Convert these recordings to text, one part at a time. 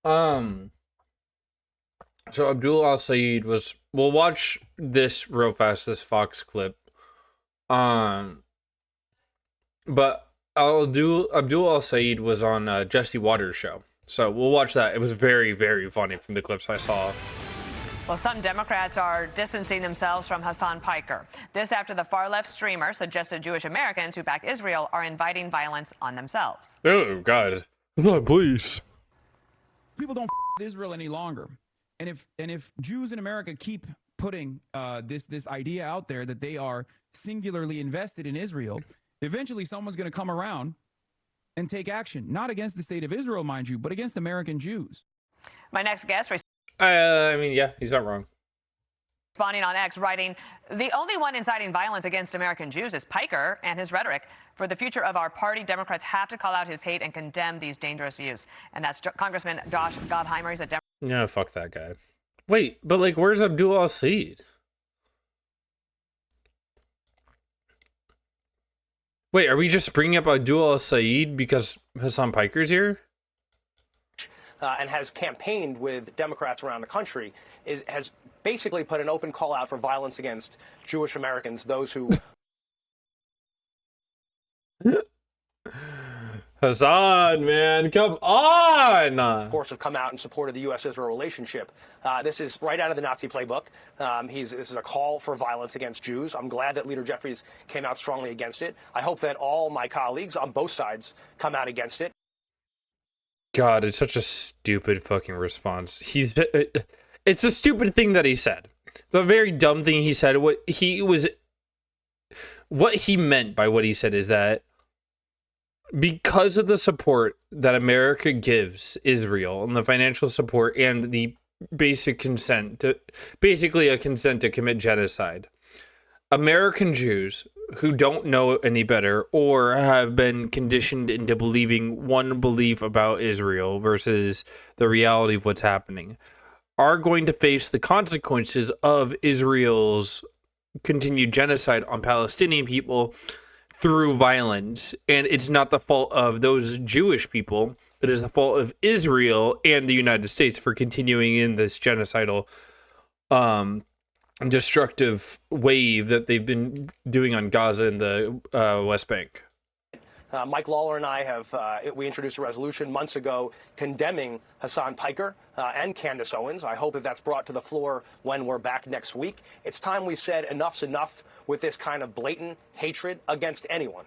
Um, so Abdul Al Saeed was. We'll watch this real fast. This Fox clip. Um, but Abdul Al Saeed was on Jesse Waters' show. So we'll watch that. It was very, very funny from the clips I saw. Well, some Democrats are distancing themselves from Hassan Piker. This after the far-left streamer suggested Jewish Americans who back Israel are inviting violence on themselves. Oh, God. Please. People don't with Israel any longer. And if Jews in America keep putting this idea out there that they are singularly invested in Israel, eventually someone's going to come around and take action, not against the state of Israel, mind you, but against American Jews. My next guest I mean, yeah, he's not wrong. responding on X, writing, "The only one inciting violence against American Jews is Piker and his rhetoric. For the future of our party, Democrats have to call out his hate and condemn these dangerous views." And that's Congressman Josh Gottheimer. He's a Democrat. No, fuck that guy. Wait, but like, where's Abdul Al Saeed? Wait, are we just bringing up Abdul Al Saeed because Hassan Piker's here? And has campaigned with Democrats around the country, has basically put an open call out for violence against Jewish Americans, those who... Hassan, man, come on! Of course, have come out in support of the U.S.-Israel relationship. This is right out of the Nazi playbook. This is a call for violence against Jews. I'm glad that Leader Jeffries came out strongly against it. I hope that all my colleagues on both sides come out against it. God, it's such a stupid fucking response. It's a stupid thing that he said. It's a very dumb thing he said. What he meant by what he said is that because of the support that America gives Israel and the financial support and the basic consent to basically a consent to commit genocide, American Jews who don't know any better or have been conditioned into believing one belief about Israel versus the reality of what's happening are going to face the consequences of Israel's continued genocide on Palestinian people through violence. And it's not the fault of those Jewish people. It is the fault of Israel and the United States for continuing in this genocidal destructive wave that they've been doing on Gaza and the West Bank. Mike Lawler and I we introduced a resolution months ago condemning Hassan Piker and Candace Owens. I hope that that's brought to the floor when we're back next week. It's time we said enough's enough with this kind of blatant hatred against anyone.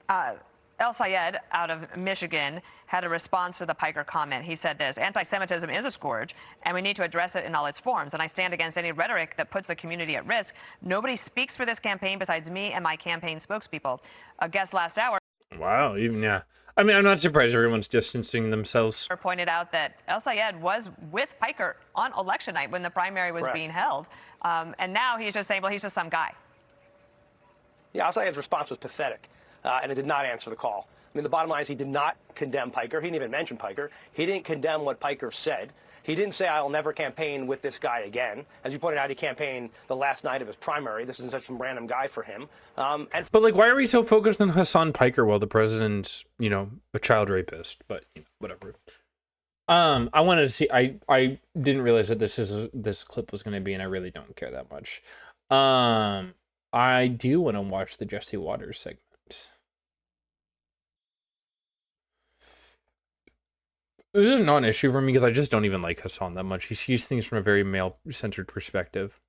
El Sayed out of Michigan had a response to the Piker comment. He said this: "Anti-Semitism is a scourge, and we need to address it in all its forms. And I stand against any rhetoric that puts the community at risk. Nobody speaks for this campaign besides me and my campaign spokespeople." A guest last hour. Wow, even yeah. I mean, I'm not surprised everyone's distancing themselves. Pointed out that El Sayed was with Piker on election night when the primary was Correct. being held, and now he's just saying, "Well, he's just some guy." Yeah, Al Sayed's response was pathetic, and it did not answer the call. I mean, the bottom line is he did not condemn Piker. He didn't even mention Piker. He didn't condemn what Piker said. He didn't say, "I'll never campaign with this guy again." As you pointed out, he campaigned the last night of his primary. This isn't such some random guy for him. But like, why are we so focused on Hassan Piker while the president's, a child rapist? But whatever. I wanted to see. I didn't realize that this clip was going to be, and I really don't care that much. I do want to watch the Jesse Waters segment. This is a non-issue for me because I just don't even like Hassan that much. He sees things from a very male-centered perspective.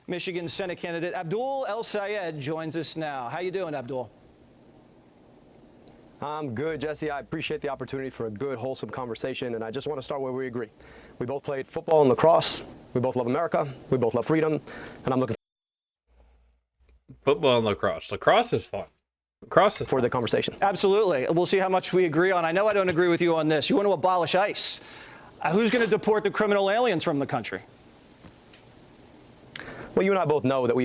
Michigan Senate candidate Abdul El Sayed joins us now. How you doing, Abdul? I'm good, Jesse. I appreciate the opportunity for a good, wholesome conversation, and I just want to start where we agree. We both played football and lacrosse. We both love America. We both love freedom, and I'm looking Football and lacrosse. Lacrosse is fun. Lacrosse is for the conversation. Absolutely. We'll see how much we agree on. I know I don't agree with you on this. You want to abolish ICE. Who's going to deport the criminal aliens from the country? Well, you and I both know that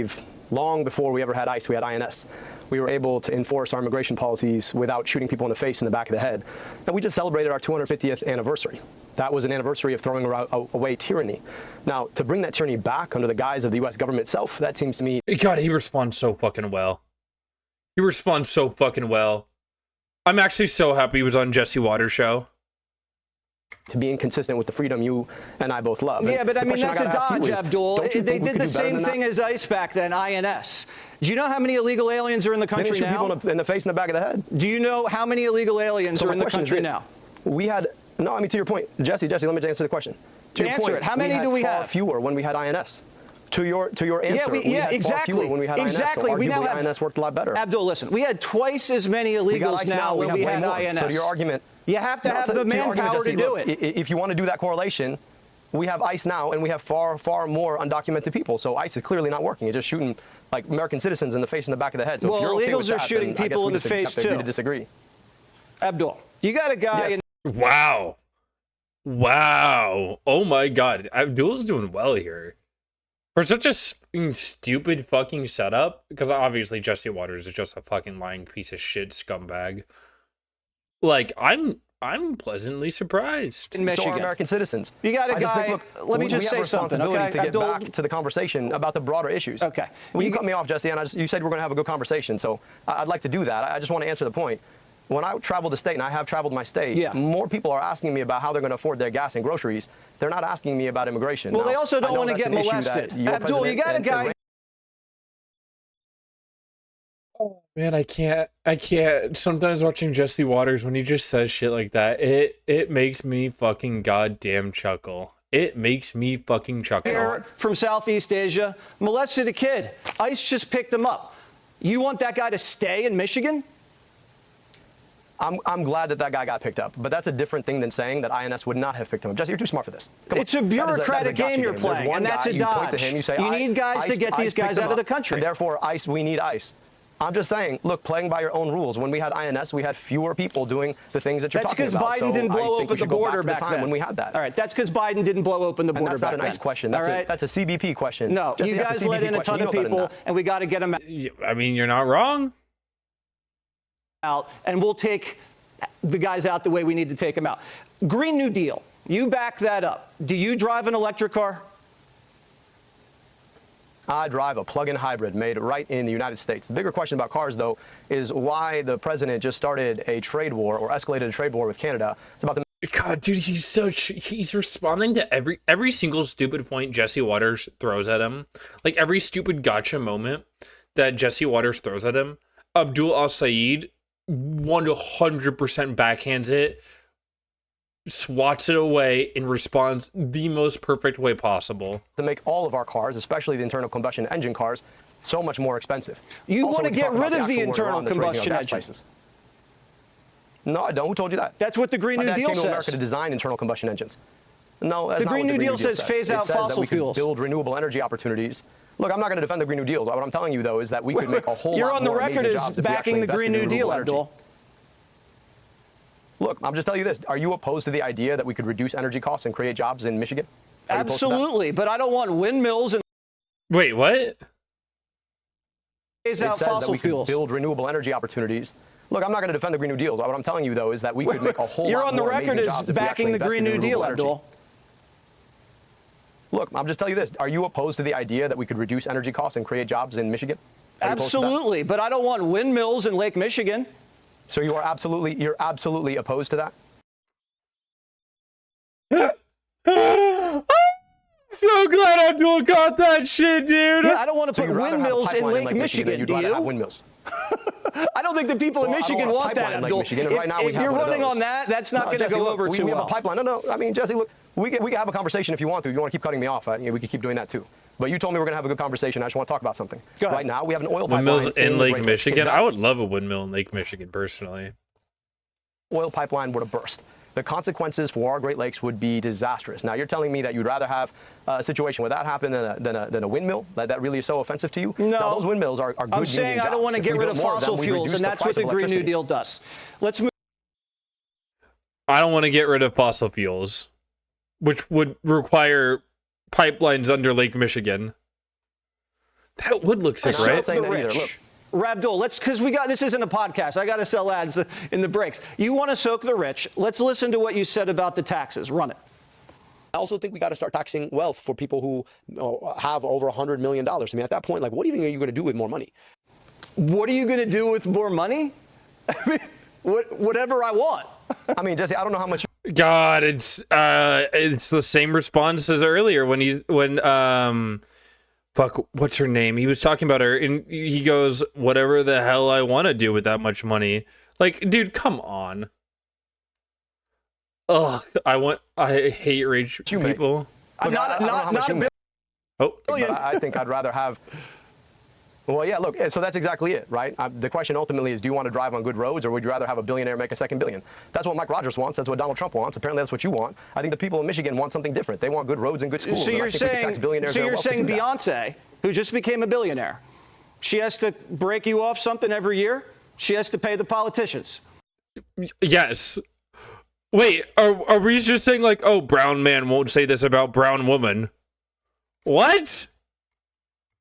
long before we ever had ICE, we had INS. We were able to enforce our immigration policies without shooting people in the face and the back of the head. And we just celebrated our 250th anniversary. That was an anniversary of throwing away tyranny. Now, to bring that tyranny back under the guise of the U.S. government itself, that seems to me... God, he responds so fucking well. He responds so fucking well. I'm actually so happy he was on Jesse Waters' show. to being consistent with the freedom you and I both love. Yeah, but I mean, that's a dodge, Abdul. They They did the same thing as ICE back then, INS. Do you know how many illegal aliens are in the country shoot now? people in the face and the back of the head. Do you know how many illegal aliens are in the country now? We had, no, I mean, to your point, Jesse, let me answer the question. To your Answer point, it. How many do we far have? Fewer when we had INS. To your answer, we had exactly. far fewer when we had INS. So We now have, INS worked a lot better. Abdul, listen, we had twice as many illegals now when we had INS. So to your argument, you have to have the manpower to do it. If you want to do that correlation, we have ICE now, and we have far more undocumented people. So ICE is clearly not working. It's just shooting like American citizens in the face and the back of the head. So well, if you're okay illegals with are that, shooting then people in the I guess face we too. agree to disagree. Abdul, you got a guy. Yes. Wow. Oh my God. Abdul's doing well here. For such a stupid fucking setup, because obviously Jesse Waters is just a fucking lying piece of shit scumbag. Like, I'm pleasantly surprised. In Michigan. So are American citizens. You got a I just guy. think, look, let me just say we have something, responsibility okay? to get Abdul, back to the conversation about the broader issues. Okay. Well, you cut me off, Jesse, and you said we're going to have a good conversation. So I'd like to do that. I just want to answer the point. When I travel the state, and I have traveled my state, more people are asking me about how they're going to afford their gas and groceries. They're not asking me about immigration. Well, now, they also don't want to get molested. Abdul, you got a guy. Man, I can't. Sometimes watching Jesse Waters, when he just says shit like that, it makes me fucking goddamn chuckle. It makes me fucking chuckle. From Southeast Asia, molested a kid. ICE just picked him up. You want that guy to stay in Michigan? I'm glad that guy got picked up, but that's a different thing than saying that INS would not have picked him up. Jesse, you're too smart for this. It's a bureaucratic game you're playing, and that's a dodge. You point to him, you say, you need guys to get these guys out of the country. And therefore, ICE, we need ICE. I'm just saying, look, playing by your own rules. When we had INS, we had fewer people doing the things that you're talking about. That's because Biden didn't blow open the border back then. When we had that. All right, that's because Biden didn't blow open the border back then. That's not an ICE question. That's a CBP question. No, Jesse, you guys let in a ton of people, and we got to get them I mean, you're not wrong. out, and we'll take the guys out the way we need to take them out. Green New Deal, you back that up. Do you drive an electric car? I drive a plug-in hybrid made right in the United States. The bigger question about cars, though, is why the president just started a trade war or escalated a trade war with Canada. It's about the God, dude, he's responding to every single stupid point Jesse Waters throws at him. Like every stupid gotcha moment that Jesse Waters throws at him, Abdul Al-Sayed 100% backhands it, swats it away, and responds the most perfect way possible. To make all of our cars, especially the internal combustion engine cars, so much more expensive. You Also, want to we can get talk about rid of the actual war internal Iran that's raising our combustion gas engine. prices. No, I don't. Who told you that? That's what the Green New Deal came to says. America to design internal combustion engines. No, that's The not Green what New Deal says phase out it says that fossil we could fuels. build renewable energy opportunities. Look, I'm not going to defend the Green New Deal. What I'm telling you, though, is that we could make a whole You're lot on the more record amazing as jobs if we backing actually the Green New invested in Deal, renewable Abdul. Look, I'm just telling you this. Are you opposed to the idea that we could reduce energy costs and create jobs in Michigan? Absolutely, but I don't want windmills and Wait, what? phase out It says that fossil we could fuels. build renewable energy opportunities. Look, I'm not going to defend the Green New Deal. What I'm telling you, though, is that we could make a whole You're lot on the more record amazing as jobs if we backing actually the Green invested in New Deal, renewable energy. Abdul. Look, I'm just telling you this. Are you opposed to the idea that we could reduce energy costs and create jobs in Michigan? Are you opposed to that? Absolutely, but I don't want windmills in Lake Michigan. So you're absolutely opposed to that? So glad Abdul got that shit, dude. Yeah, I don't want to So put you'd rather have a windmills in pipeline Lake Michigan. You'd Do rather have you? windmills. I don't think the people in Well, I don't Michigan want a want that, pipeline in Lake Abdul. Michigan, and right now we If have you're one of running those. on that, that's not going to Jesse, go look, over we too have well. a pipeline. No, I mean, Jesse, look, we can have a conversation if you want to. You want to keep cutting me off. We can keep doing that too. But you told me we're going to have a good conversation. I just want to talk about something. Go ahead. Right now, we have an oil Windmills pipeline in Lake Great Lakes. Michigan. If I that would love a windmill in Lake Michigan, personally. oil pipeline were to burst, the consequences for our Great Lakes would be disastrous. Now, you're telling me that you'd rather have a situation where that happened than a windmill? That really is so offensive to you? No. Those windmills are good I'm saying I don't want to get rid of fossil fuels, and that's what the Green New Deal does. Let's move. I don't want to get rid of fossil fuels, which would require pipelines under Lake Michigan. That would look sick, I'm not right? saying that either. Look. Rabdul, because this isn't a podcast. I got to sell ads in the breaks. You want to soak the rich. Let's listen to what you said about the taxes. Run it. I also think we got to start taxing wealth for people who have over $100 million. I mean, at that point, like, what even are you going to do with more money? What are you going to do with more money? I mean, whatever I want. I mean, Jesse, I don't know how much. God, it's the same response as earlier when fuck, what's her name? He was talking about her and he goes, whatever the hell I want to do with that much money. Like, dude, come on. Ugh, I hate rich people. Not a billion. Oh, But I think I'd rather have. Well, yeah, look, so that's exactly it, right? The question ultimately is, do you want to drive on good roads, or would you rather have a billionaire make a second billion? That's what Mike Rogers wants. That's what Donald Trump wants. Apparently, that's what you want. I think the people in Michigan want something different. They want good roads and good schools. So you're saying Beyonce, who just became a billionaire, she has to break you off something every year? She has to pay the politicians? Yes. Wait, are we just saying like, oh, brown man won't say this about brown woman? What?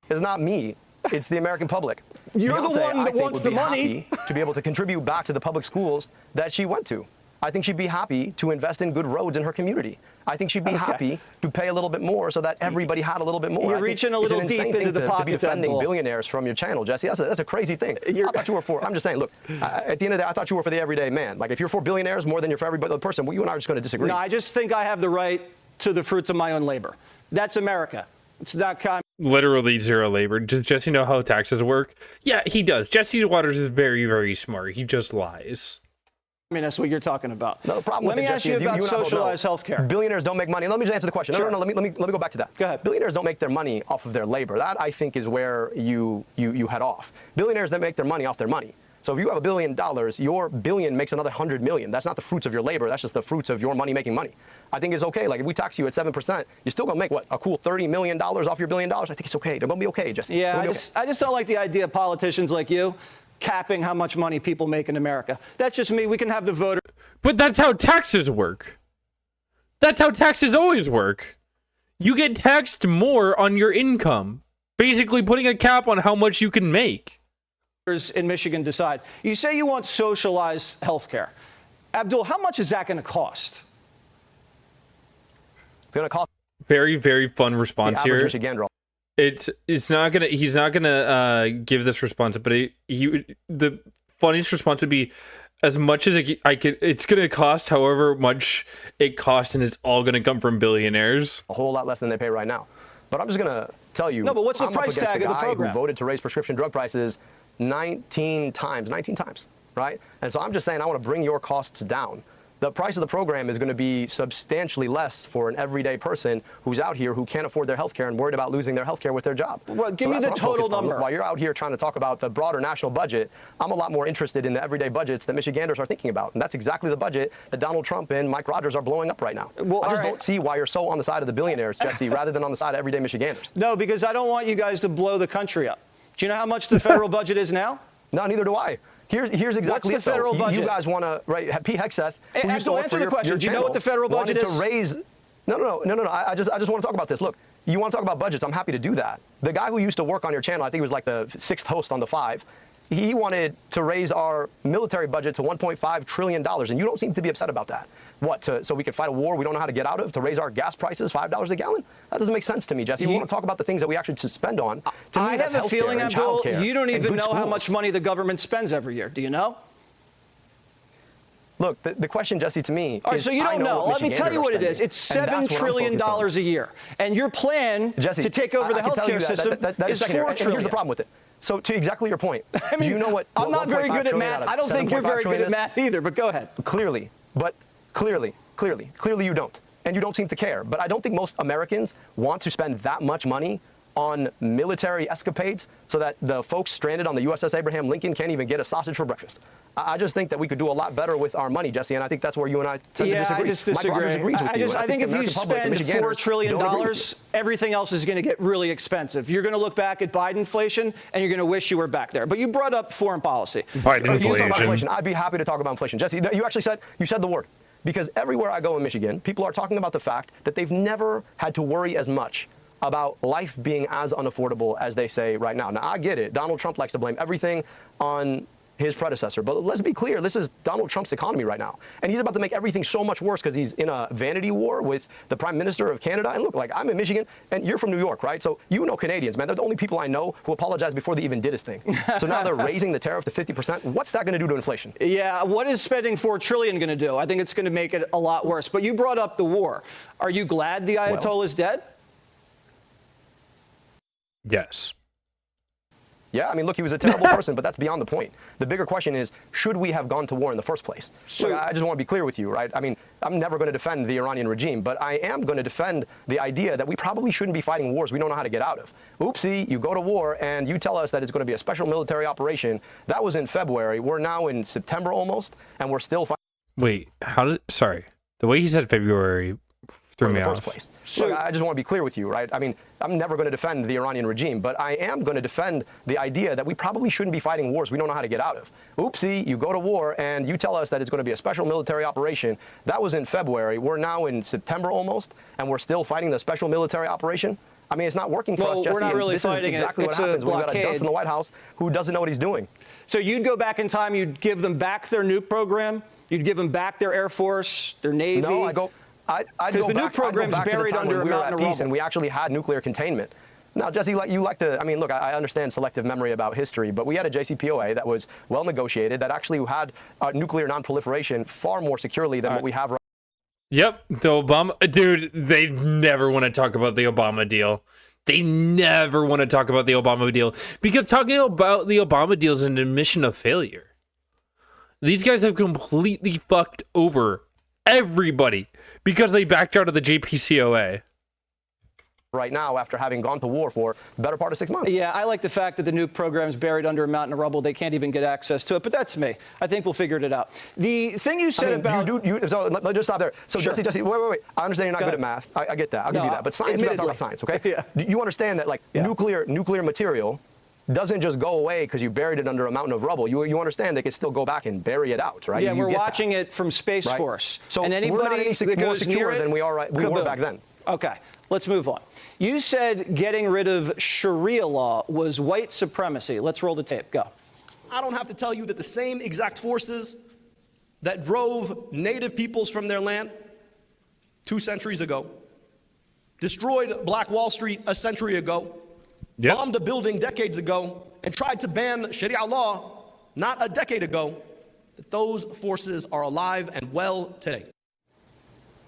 It's not me. It's the American public. You're Beyonce, the one that I think, wants would the be money. happy to be able to contribute back to the public schools that she went to. I think she'd be happy to invest in good roads in her community. I think she'd be happy to pay a little bit more so that everybody had a little bit more. You're reaching a little deep into the pocket, to be defending Abdul. billionaires from your channel, Jesse. That's a crazy thing. I thought you were for. I'm just saying. Look, at the end of the day, I thought you were for the everyday man. Like if you're for billionaires more than you're for every other person, well, you and I are just going to disagree. No, I just think I have the right to the fruits of my own labor. That's America. It's not Literally zero labor. Does Jesse know how taxes work? Yeah, he does. Jesse Waters is very, very smart. He just lies. I mean, that's what you're talking about. No, the problem Let with me ask you about socialized health care. Billionaires don't make money. Let me just answer the question. Sure. No, let me go back to that. Go ahead. Billionaires don't make their money off of their labor. That, I think, is where you head off. Billionaires, they make their money off their money. So if you have $1 billion, your billion makes another 100 million. That's not the fruits of your labor. That's just the fruits of your money making money. I think it's okay. Like if we tax you at 7%, you're still gonna make what, a cool $30 million off your $1 billion. I think it's okay. They're gonna be okay, Jesse. Yeah, I just don't like the idea of politicians like you capping how much money people make in America. That's just me. We can have the voter. But that's how taxes work. That's how taxes always work. You get taxed more on your income, basically putting a cap on how much you can make. In Michigan decide. You say you want socialized health care. Abdul, how much is that going to cost? It's going to cost. Very, very fun response here. Michigander. He's not gonna give this response, but the funniest response would be, as much as it's gonna cost however much it costs, and it's all gonna come from billionaires. A whole lot less than they pay right now. But I'm just gonna tell you. No, but what's the I'm price up against tag a of the guy program? who voted to raise prescription drug prices 19 times, right? And so I'm just saying I want to bring your costs down. The price of the program is going to be substantially less for an everyday person who's out here who can't afford their health care and worried about losing their health care with their job. Well, give me the total number. While you're out here trying to talk about the broader national budget, I'm a lot more interested in the everyday budgets that Michiganders are thinking about. And that's exactly the budget that Donald Trump and Mike Rogers are blowing up right now. Well, I just don't see why you're so on the side of the billionaires, Jesse, rather than on the side of everyday Michiganders. No, because I don't want you guys to blow the country up. Do you know how much the federal budget is now? No, neither do I. Here's exactly What's the federal budget? You guys want to, right? Pete Hegseth, who used to work answer for the question. Do you know what the federal budget is? To raise. No. I just want to talk about this. Look, you want to talk about budgets? I'm happy to do that. The guy who used to work on your channel, I think he was like the 6th host on the 5. He wanted to raise our military budget to $1.5 trillion, and you don't seem to be upset about that. What? So we could fight a war we don't know how to get out of? To raise our gas prices $5 a gallon? That doesn't make sense to me, Jesse. You want to talk about the things that we actually should spend on? To me, I that's have a feeling, healthcare and Abdul, you don't childcare even and know good how much schools. money the government spends every year. Do you know? Look, the question, Jesse, to me All right, is, so you don't know. Let me tell you what it is. It's $7 trillion a year. And your plan Jesse, to take over the healthcare system is $4 trillion. Here's the problem with it. So to exactly your point, I mean, do you know what? I'm not very good at math. I don't think you're very good at math either, but go ahead. Clearly you don't. And you don't seem to care. But I don't think most Americans want to spend that much money on military escapades so that the folks stranded on the USS Abraham Lincoln can't even get a sausage for breakfast. I just think that we could do a lot better with our money, Jesse, and I think that's where you and I tend to disagree. I just disagree. Mike Rogers agrees with you. I think if you spend $4 trillion, everything else is going to get really expensive. You're going to look back at Biden inflation, and you're going to wish you were back there. But you brought up foreign policy. Biden inflation. I'd be happy to talk about inflation. Jesse, you actually said the word. Because everywhere I go in Michigan, people are talking about the fact that they've never had to worry as much about life being as unaffordable as they say right now. Now, I get it. Donald Trump likes to blame everything on his predecessor. But let's be clear, this is Donald Trump's economy right now. And he's about to make everything so much worse because he's in a vanity war with the Prime Minister of Canada. And look, like, I'm in Michigan, and you're from New York, right? So you know Canadians, man. They're the only people I know who apologize before they even did his thing. So now they're raising the tariff to 50%. What's that going to do to inflation? Yeah, what is spending $4 trillion going to do? I think it's going to make it a lot worse. But you brought up the war. Are you glad the Ayatollah is dead? Yes. Yeah, I mean, look, he was a terrible person, but that's beyond the point. The bigger question is, should we have gone to war in the first place? So look, I just want to be clear with you, right? I mean, I'm never going to defend the Iranian regime, but I am going to defend the idea that we probably shouldn't be fighting wars we don't know how to get out of. Oopsie, you go to war and you tell us that it's going to be a special military operation. That was in February. We're now in September almost, and we're still fighting. Wait, sorry. The way he said February threw me off. Place. So look, I just want to be clear with you, right? I mean, I'm never going to defend the Iranian regime, but I am going to defend the idea that we probably shouldn't be fighting wars we don't know how to get out of. Oopsie, you go to war and you tell us that it's going to be a special military operation. That was in February. We're now in September almost, and we're still fighting the special military operation. I mean, it's not working for us, Jesse. We're not really this fighting is exactly what happens when we've got a dunce in the White House who doesn't know what he's doing. So you'd go back in time, you'd give them back their nuke program, you'd give them back their Air Force, their Navy. No, I'd go the nuke program's buried under a mountain of rubble. And we actually had nuclear containment. Now, Jesse, you like to, I mean, look, I understand selective memory about history, but we had a JCPOA that was well negotiated, that actually had nuclear non-proliferation far more securely than what we have right now. Yep, the Obama, dude, they never want to talk about the Obama deal. They never want to talk about the Obama deal because talking about the Obama deal is an admission of failure. These guys have completely fucked over everybody because they backed out of the JPCOA. Right now, after having gone to war for the better part of 6 months. Yeah, I like the fact that the nuke program's buried under a mountain of rubble. They can't even get access to it, but that's me. I think we'll figure it out. The thing you said about... So let's just stop there. So sure. Jesse, wait. I understand you're not good at math. I get that. I'll give you that. But science, we got to talk about science, okay? Yeah. You understand that, nuclear material doesn't just go away because you buried it under a mountain of rubble. You understand they can still go back and bury it out, right? Yeah, we're watching it from Space Force. So and anybody we're not any more secure than we were back then. Okay, let's move on. You said getting rid of Sharia law was white supremacy. Let's roll the tape. Go. I don't have to tell you that the same exact forces that drove native peoples from their land 2 centuries ago, destroyed Black Wall Street a century ago, bombed a building decades ago, and tried to ban Sharia law not a decade ago, that those forces are alive and well today.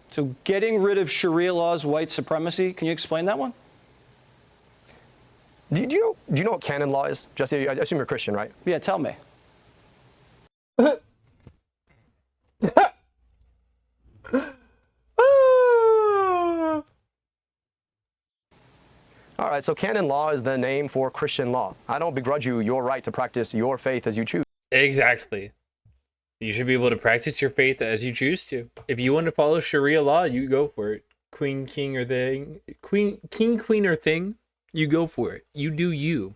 So getting rid of Sharia law is white supremacy. Can you explain that one? Do you know what canon law is? Jesse, I assume you're Christian, right? Yeah, tell me. All right, so canon law is the name for Christian law. I don't begrudge you your right to practice your faith as you choose. Exactly. You should be able to practice your faith as you choose to. If you want to follow Sharia law, you go for it. King, or thing, you go for it. You do you.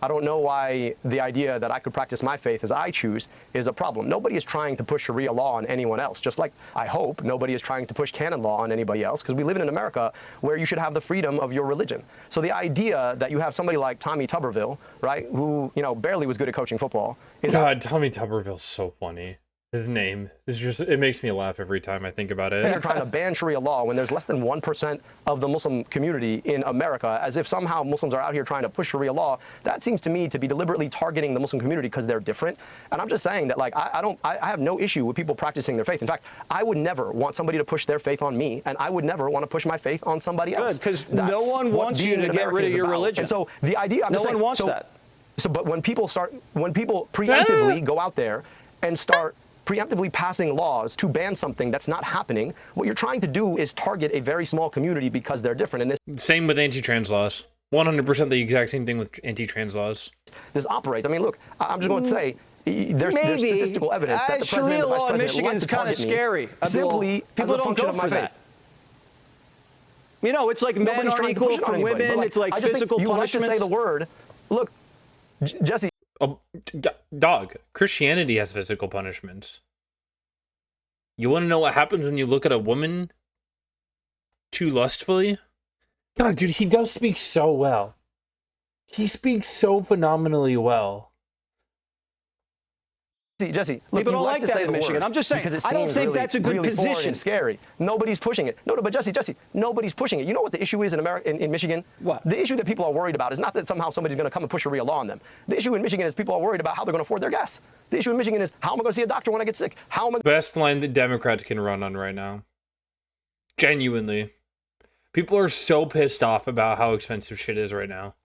I don't know why the idea that I could practice my faith as I choose is a problem. Nobody is trying to push Sharia law on anyone else, just like I hope nobody is trying to push canon law on anybody else, because we live in an America where you should have the freedom of your religion. So the idea that you have somebody like Tommy Tuberville, right, who, barely was good at coaching football. God, Tommy Tuberville's so funny. His name is just, it makes me laugh every time I think about it. They're trying to ban Sharia law when there's less than 1% of the Muslim community in America, as if somehow Muslims are out here trying to push Sharia law. That seems to me to be deliberately targeting the Muslim community because they're different. And I'm just saying that, I have no issue with people practicing their faith. In fact, I would never want somebody to push their faith on me, and I would never want to push my faith on somebody else. Good, because no one wants you to get rid of your religion. And so the idea, no one wants that. So, but when people preemptively go out there and start preemptively passing laws to ban something that's not happening, what you're trying to do is target a very small community because they're different. And same with anti-trans laws. 100% the exact same thing with anti-trans laws. This operates. I mean, look, I'm just going to say, there's statistical evidence that the president Sharia and the vice law in president Michigan is kind of scary. Simply people as a don't function go of my for faith. that. It's like men aren't equal from women. It's like physical punishments. You like to say the word. Look, Jesse. Dog, Christianity has physical punishments. You want to know what happens when you look at a woman too lustfully? God, dude, he does speak so well. He speaks so phenomenally well. Jesse, look, People you don't like to that say in the Michigan. word I'm just saying, because it I don't seems think really, that's a good really foreign position. and scary. Nobody's pushing it. No, but Jesse, nobody's pushing it. You know what the issue is in America, in Michigan? What? The issue that people are worried about is not that somehow somebody's going to come and push a real law on them. The issue in Michigan is people are worried about how they're going to afford their gas. The issue in Michigan is how am I going to see a doctor when I get sick? How am I? Best line that Democrats can run on right now. Genuinely. People are so pissed off about how expensive shit is right now.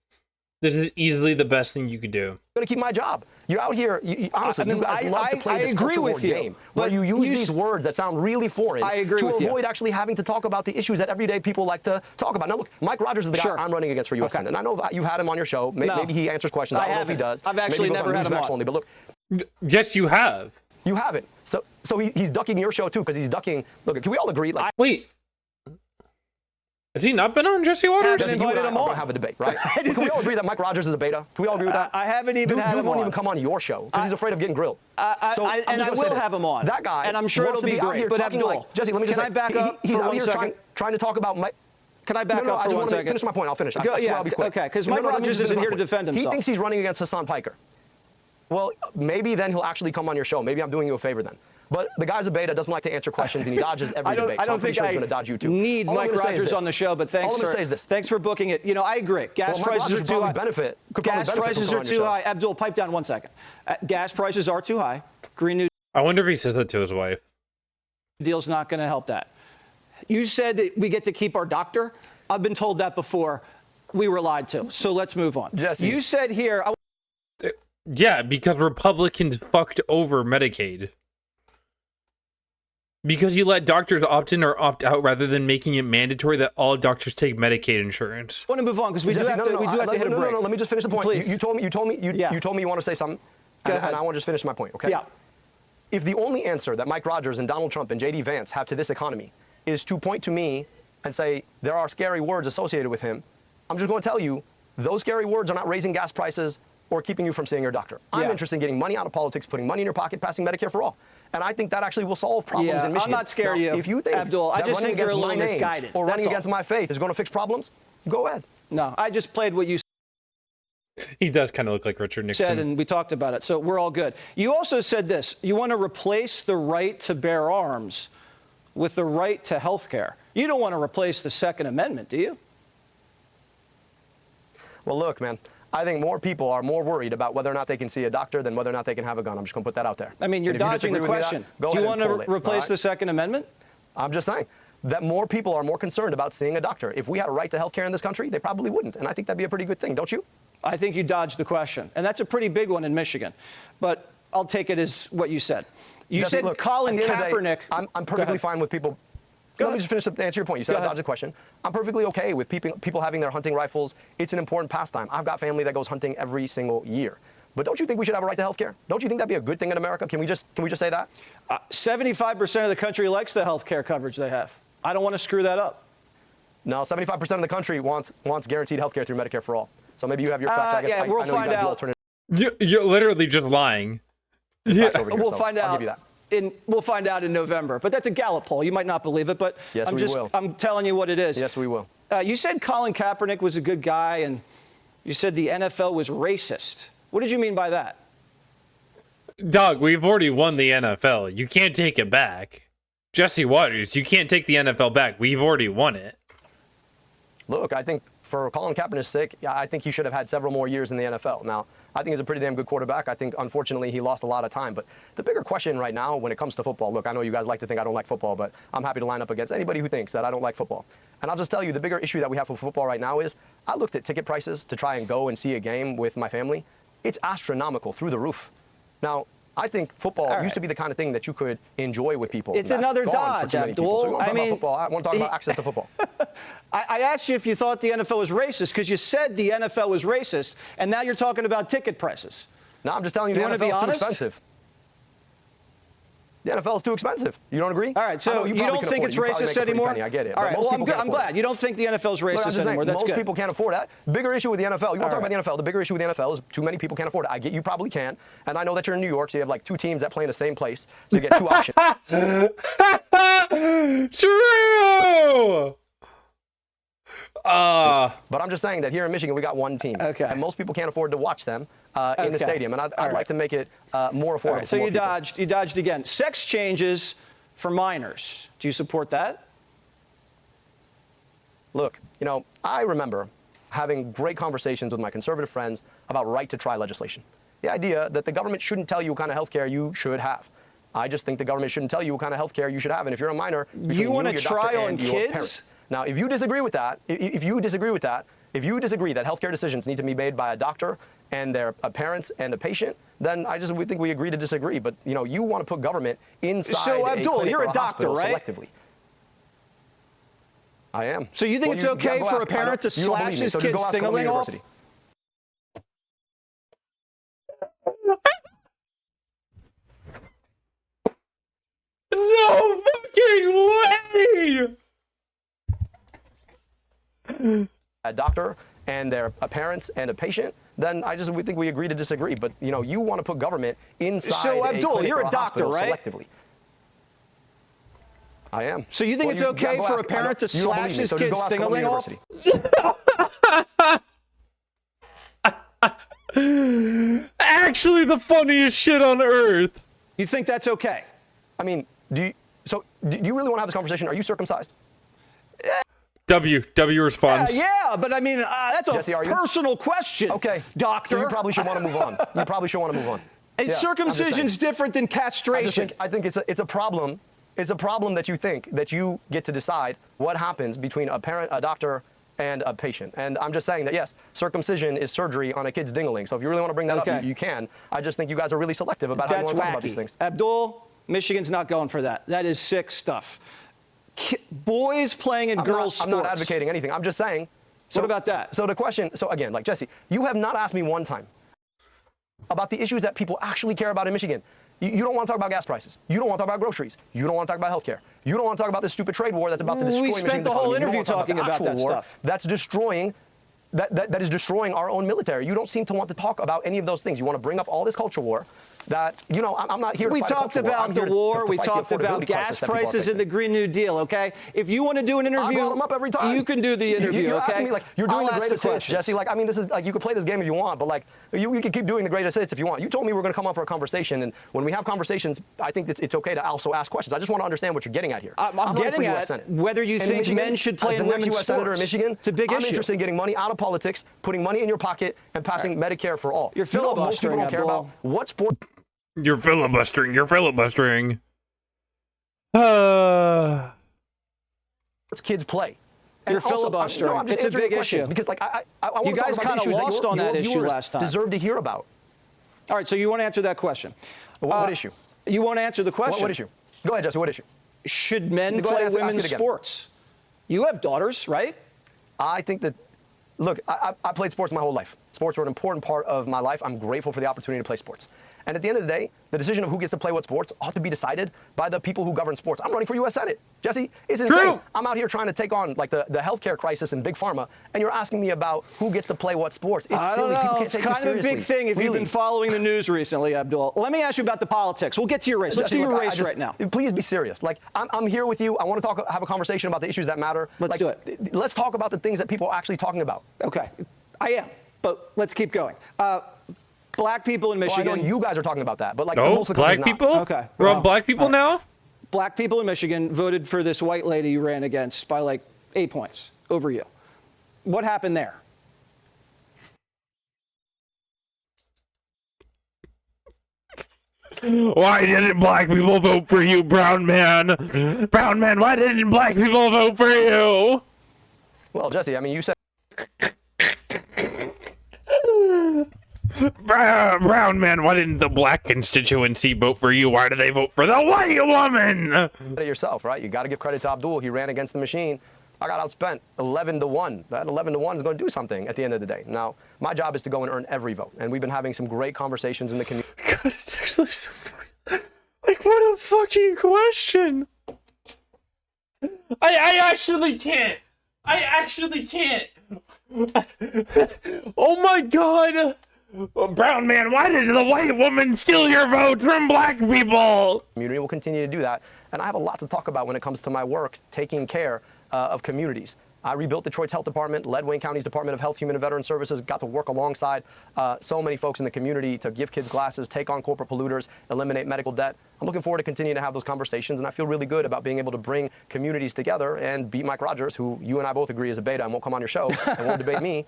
This is easily the best thing you could do. Going to keep my job. You're out here. Honestly, you guys love to play this agree culture war with you, game where you use these words that sound really foreign to avoid actually having to talk about the issues that everyday people like to talk about. Now, look, Mike Rogers is the guy I'm running against for U.S. Senate, and I know that you've had him on your show. Maybe he answers questions. I don't know if he does. I've actually never had him on. Only, but look, yes, you have. You haven't. So he's ducking your show too because he's ducking. Look, can we all agree? Like, wait. Has he not been on Jesse Waters? Jesse, you and I are going to have a debate, right? Can we all agree that Mike Rogers is a beta? Can we all agree with that? I haven't even had him Dude won't on. even come on your show because he's afraid of getting grilled. I will have him on. That guy, and I'm sure it'll be great. But Abdul, like, Jesse, let me just can I back up he's for out 1 here second? trying to talk about Mike. Can I back up for 1 second? Finish my point. I'll finish. Yeah, I'll be quick. okay, because Mike Rogers isn't here to defend himself. He thinks he's running against Hassan Piker. Well, maybe then he'll actually come on your show. Maybe I'm doing you a favor then. But the guy's a beta, doesn't like to answer questions, and he dodges every debate. I don't think he's going to dodge you too. Need Mike Rogers on the show, but thanks, sir. Thanks for booking it. You know, I agree. Gas prices are too high. Gas prices are too high. Abdul, pipe down 1 second. Gas prices are too high. Green New I wonder if he says that to his wife. Deal's not going to help that. You said that we get to keep our doctor. I've been told that before. We were lied to. So let's move on. Jesse. You said here. Yeah, because Republicans fucked over Medicaid. Because you let doctors opt in or opt out rather than making it mandatory that all doctors take Medicaid insurance. I want to move on because we do have to hit a break. No, let me just finish the point. Please. You told me you want to say something. Go ahead. And I want to just finish my point, okay? Yeah. If the only answer that Mike Rogers and Donald Trump and J.D. Vance have to this economy is to point to me and say there are scary words associated with him, I'm just going to tell you those scary words are not raising gas prices or keeping you from seeing your doctor. I'm interested in getting money out of politics, putting money in your pocket, passing Medicare for all. And I think that actually will solve problems in Michigan. I'm not scared of you. If you think Abdul, I just think you're a little misguided. Or running against my faith is going to fix problems, go ahead. No, I just played what you He does kind of look like Richard Nixon. said, and we talked about it, so we're all good. You also said this. You want to replace the right to bear arms with the right to health care. You don't want to replace the Second Amendment, do you? Well, look, man, I think more people are more worried about whether or not they can see a doctor than whether or not they can have a gun. I'm just going to put that out there. I mean, you're dodging the question. Do you want to replace the Second Amendment? I'm just saying that more people are more concerned about seeing a doctor. If we had a right to health care in this country, they probably wouldn't. And I think that'd be a pretty good thing, don't you? I think you dodged the question. And that's a pretty big one in Michigan. But I'll take it as what you said. You Jesse, said look, Colin Kaepernick. I'm perfectly fine with people. Let me just finish to answer your point. You said I dodged the question. I'm perfectly okay with people having their hunting rifles. It's an important pastime. I've got family that goes hunting every single year. But don't you think we should have a right to health care? Don't you think that'd be a good thing in America? Can we just say that? 75% of the country likes the health care coverage they have. I don't want to screw that up. No, 75% of the country wants guaranteed health care through Medicare for all. So maybe you have your facts. I guess yeah, we'll find out. You're literally just lying. Yeah, we'll find out. I'll give you that. We'll find out in November. But that's a Gallup poll. You might not believe it, but yes, I'm telling you what it is. Yes, we will. You said Colin Kaepernick was a good guy, and you said the NFL was racist. What did you mean by that? Dog, we've already won the NFL. You can't take it back. Jesse Waters, you can't take the NFL back. We've already won it. Look, I think for Colin Kaepernick's sake, I think he should have had several more years in the NFL. Now, I think he's a pretty damn good quarterback. I think, unfortunately, he lost a lot of time. But the bigger question right now when it comes to football, look, I know you guys like to think I don't like football, but I'm happy to line up against anybody who thinks that I don't like football. And I'll just tell you, the bigger issue that we have for football right now is I looked at ticket prices to try and go and see a game with my family. It's astronomical, through the roof. Now, I think football used to be the kind of thing that you could enjoy with people. It's another dodge, Abdul. So I want to talk about access to football. I asked you if you thought the NFL was racist because you said the NFL was racist, and now you're talking about ticket prices. No, I'm just telling you, the NFL is too expensive. The NFL is too expensive. You don't agree? All right, so you don't think it's racist anymore? I get it. All right, well, I'm glad. You don't think the NFL is racist anymore. That's good. Most people can't afford that. Bigger issue with the NFL. You want to talk about the NFL. The bigger issue with the NFL is too many people can't afford it. I get you probably can. And I know that you're in New York, so you have like two teams that play in the same place. So you get two options. True! But I'm just saying that here in Michigan, we got one team. Okay. And most people can't afford to watch them in the stadium. And I'd like to make it more affordable. Right, so you dodged again. Sex changes for minors. Do you support that? Look, you know, I remember having great conversations with my conservative friends about right-to-try legislation. The idea that the government shouldn't tell you what kind of health care you should have. I just think the government shouldn't tell you what kind of health care you should have. And if you're a minor, you want to try on kids? Now, if you disagree with that, if you disagree that healthcare decisions need to be made by a doctor and their parents and a patient, then we think we agree to disagree. But you know, you want to put government inside. So Abdul, you're a doctor, right? Selectively. I am. So you think it's okay for a parent to slash his kid's thingling off? No fucking way! A doctor and their parents and a patient, then we think we agree to disagree. But you know, you want to put government inside. So Abdul, you're a doctor, right? Selectively. I am. So you think it's okay for a parent to slash his kid's thingling off? Actually, the funniest shit on earth. You think that's okay? I mean, do you really want to have this conversation? Are you circumcised? W response. Yeah, but I mean, that's a Jesse, personal question. Okay, doctor. So you probably should want to move on. Is circumcision's different than castration? I think it's a problem. It's a problem that you think that you get to decide what happens between a parent, a doctor, and a patient. And I'm just saying that, yes, circumcision is surgery on a kid's dingling. So if you really want to bring that up, you can. I just think you guys are really selective about how you want to talk about these things. Abdul, Michigan's not going for that. That is sick stuff. Boys playing in girls' sports. I'm not advocating anything. I'm just saying. What about that? So the question, again, like Jesse, you have not asked me one time about the issues that people actually care about in Michigan. You don't want to talk about gas prices. You don't want to talk about groceries. You don't want to talk about healthcare. You don't want to talk about this stupid trade war that's about to destroy Michigan's economy. We spent the whole interview talking about that stuff. That's destroying. That is destroying our own military. You don't seem to want to talk about any of those things. You want to bring up all this culture war that, you know, I'm not here to fight a culture war. We talked about the war. We talked about gas prices and the Green New Deal, okay? If you want to do an interview, I brought them up every time. You can do the interview, you're okay? Asking me, like, you're doing the greatest hits, Jesse. Like, I mean, this is, like, you can play this game if you want, but, like, you can keep doing the greatest hits if you want. You told me we're going to come on for a conversation, and when we have conversations, I think it's okay to also ask questions. I just want to understand what you're getting at here. I'm getting at whether you think men should play in women's sports. Senator in Michigan, it's a big issue. I'm interested in getting money out of politics, putting money in your pocket, and passing Medicare for all. You're filibustering. Most people don't care about what sport. You're filibustering. Kids play. You're filibustering. It's a big issue. Because, like, I want you guys kind of lost on that issue last time. Deserve to hear about. All right, so you want to answer that question. What issue? You want to answer the question. What issue? Go ahead, Jesse. What issue? Should men play women's sports? You have daughters, right? I think that, look, I played sports my whole life. Sports were an important part of my life. I'm grateful for the opportunity to play sports. And at the end of the day, the decision of who gets to play what sports ought to be decided by the people who govern sports. I'm running for U.S. Senate. Jesse, it's insane. True. I'm out here trying to take on, like, the healthcare crisis in Big Pharma, and you're asking me about who gets to play what sports. It's silly. People can't take you seriously. It's kind of a big thing if you've been following the news recently, Abdul. Let me ask you about the politics. We'll get to your race. Let's do your race right now. Please be serious. Like, I'm here with you. I want to have a conversation about the issues that matter. Let's do it. Let's talk about the things that people are actually talking about. Okay. I am. But let's keep going. Black people in Michigan. Well, I know you guys are talking about that, but like no, most of the black people. Okay, we're on black people now. Black people in Michigan voted for this white lady you ran against by like 8 points over you. What happened there? Why didn't black people vote for you, brown man? Brown man, why didn't black people vote for you? Well, Jesse, I mean, you said. Brown man, why didn't the black constituency vote for you? Why did they vote for the white woman? Yourself, right? You got to give credit to Abdul. He ran against the machine. I got outspent 11-1. That 11-1 is going to do something at the end of the day. Now, my job is to go and earn every vote, and we've been having some great conversations in the community. God, it's actually so funny. Like, what a fucking question. I actually can't. I actually can't. Oh my God. Brown man, why did the white woman steal your vote from black people? Community will continue to do that, and I have a lot to talk about when it comes to my work taking care of communities. I rebuilt Detroit's health department, led Wayne County's Department of Health, Human and Veteran Services, got to work alongside so many folks in the community to give kids glasses, take on corporate polluters, eliminate medical debt. I'm looking forward to continuing to have those conversations, and I feel really good about being able to bring communities together and beat Mike Rogers, who you and I both agree is a beta and won't come on your show and won't debate me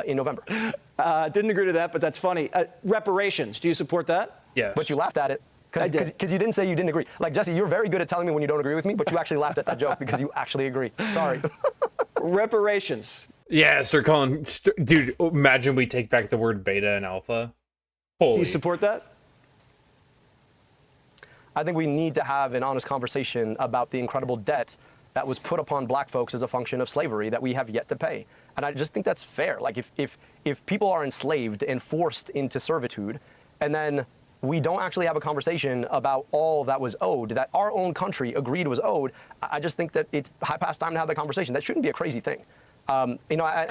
in November. Didn't agree to that, but that's funny. Reparations, do you support that? Yes. But you laughed at it. Because you didn't say you didn't agree. Like, Jesse, you're very good at telling me when you don't agree with me, but you actually laughed at that joke because you actually agree. Sorry. Reparations. Yes, they're calling... Dude, imagine we take back the word beta and alpha. Holy. Do you support that? I think we need to have an honest conversation about the incredible debt that was put upon black folks as a function of slavery that we have yet to pay. And I just think that's fair. Like, if people are enslaved and forced into servitude, and then we don't actually have a conversation about all that was owed, that our own country agreed was owed, I just think that it's high past time to have that conversation. That shouldn't be a crazy thing. I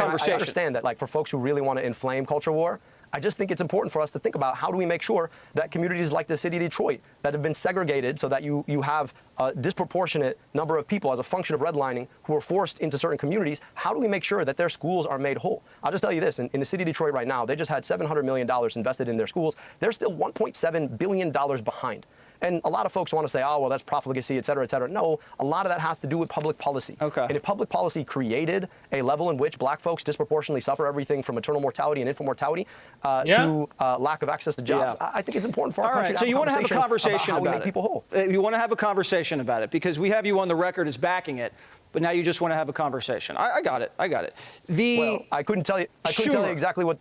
understand that, like, for folks who really want to inflame culture war, I just think it's important for us to think about how do we make sure that communities like the city of Detroit that have been segregated so that you have a disproportionate number of people as a function of redlining who are forced into certain communities, how do we make sure that their schools are made whole? I'll just tell you this, in the city of Detroit right now, they just had $700 million invested in their schools. They're still $1.7 billion behind. And a lot of folks want to say, oh, well, that's profligacy, et cetera, et cetera. No, a lot of that has to do with public policy. Okay. And if public policy created a level in which black folks disproportionately suffer everything from maternal mortality and infant mortality to lack of access to jobs, I think it's important for our country so you want to have a conversation about how we about make people whole. You want to have a conversation about it because we have you on the record as backing it, but now you just want to have a conversation. I got it. Well, I couldn't tell you exactly what.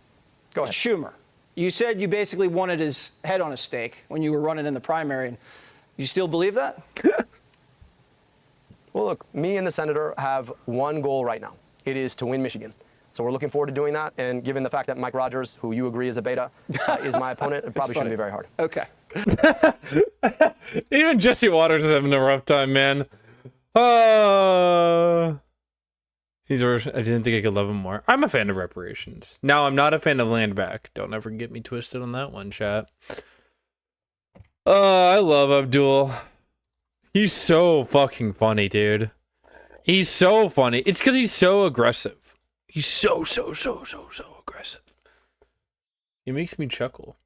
Go ahead. Schumer. You said you basically wanted his head on a stake when you were running in the primary. And you still believe that? Well, look, me and the senator have one goal right now. It is to win Michigan. So we're looking forward to doing that. And given the fact that Mike Rogers, who you agree is a beta, is my opponent, it probably shouldn't be very hard. Okay. Even Jesse Waters is having a rough time, man. I didn't think I could love him more. I'm a fan of reparations. Now, I'm not a fan of land back. Don't ever get me twisted on that one, chat. I love Abdul. He's so fucking funny, dude. He's so funny. It's because he's so aggressive. He's so aggressive. He makes me chuckle.